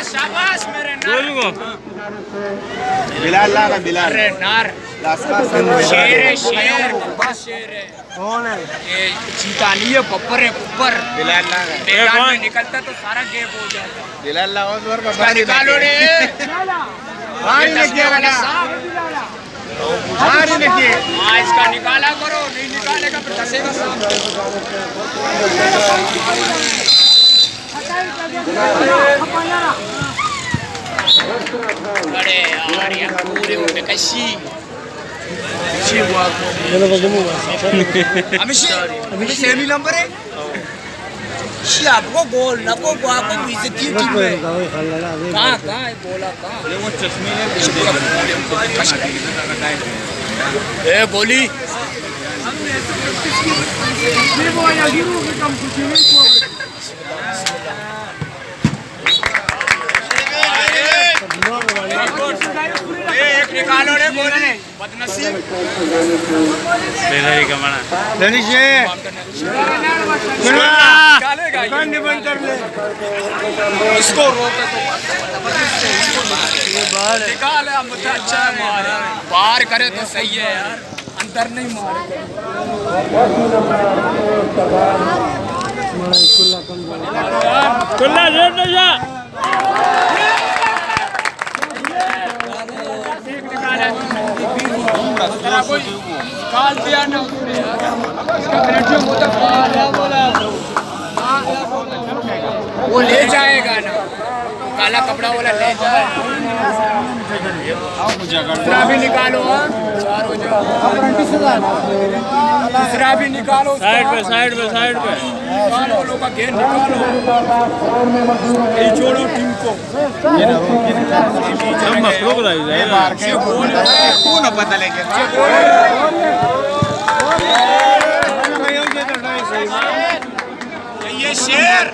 शाबाश मेरे बिलाल लागा बिलाल अरे नार शेर है शेर बस शेर है कौन है ये चीता नहीं है बब्बर है बब्बर बिलाल लागा मैदान में निकलता तो सारा गेप हो जाता बिलाल लागा और उसका निकालो रे भारी ने किया वाला भारी ने किया हाँ इसका निकाला करो नहीं निकालेगा फिर धसेगा सांप बड़े यार ये पूरे उठे कशी अभी सेमी नंबर है आपको गोल ना को आपको पीछे की टीम है कहाँ है बोला कहाँ वो चश्मे ए गोली एक निकालो रे गोली बदनसीब बेदारी कमाना दनिश ये बंद कर ले इसको रोके तो निकाल अच्छा है बाहर करे तो सही है यार अंदर नहीं मारे कुल्ला रेड नहीं जा निकाल दिया ना उसने यार इसका पेटीएम होता बोला वो ले जाएगा ना काला कपड़ा वाला ले जाएगा दूसरा भी निकालो चार हो जाओ दूसरा भी निकालो साइड पे निकालो लोग का घेर निकालो ये छोड़ो टीम को हम मखलूक रही है कौन पता लेके ये शेर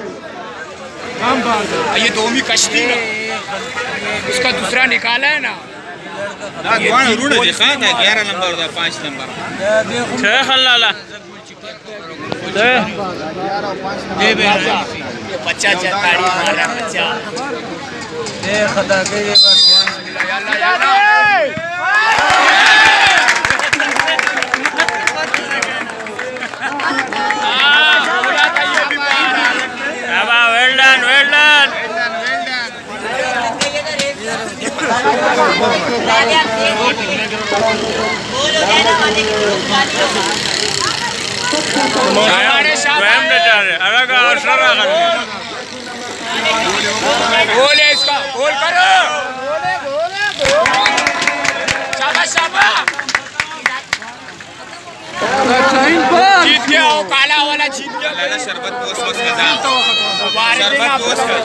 ये दो भी कश्ती ना उसका दूसरा निकाला है ना रूढ़ दिखा था 11 नंबर था 5 नंबर 6 खल्लाला ये बच्चा ताड़ी मार रहा बच्चा खदा के बस बोले इसका गोल करो शाबाश शाबाश जीत गया वो काला वाला जीत गया लाला शरबत पोस पोस का था शरबत पोस का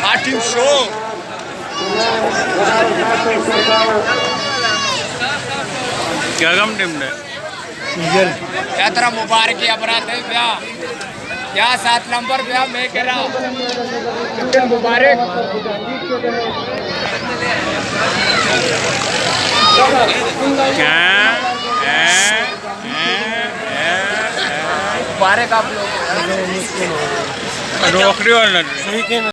आर्टिंग शो क्या कम टीम ने क्या तरह मुबारक अपराध है क्या क्या 7 नंबर पे मैं कह रहा हूँ मुबारक मुबारक आप लोग रोकड़ी वाला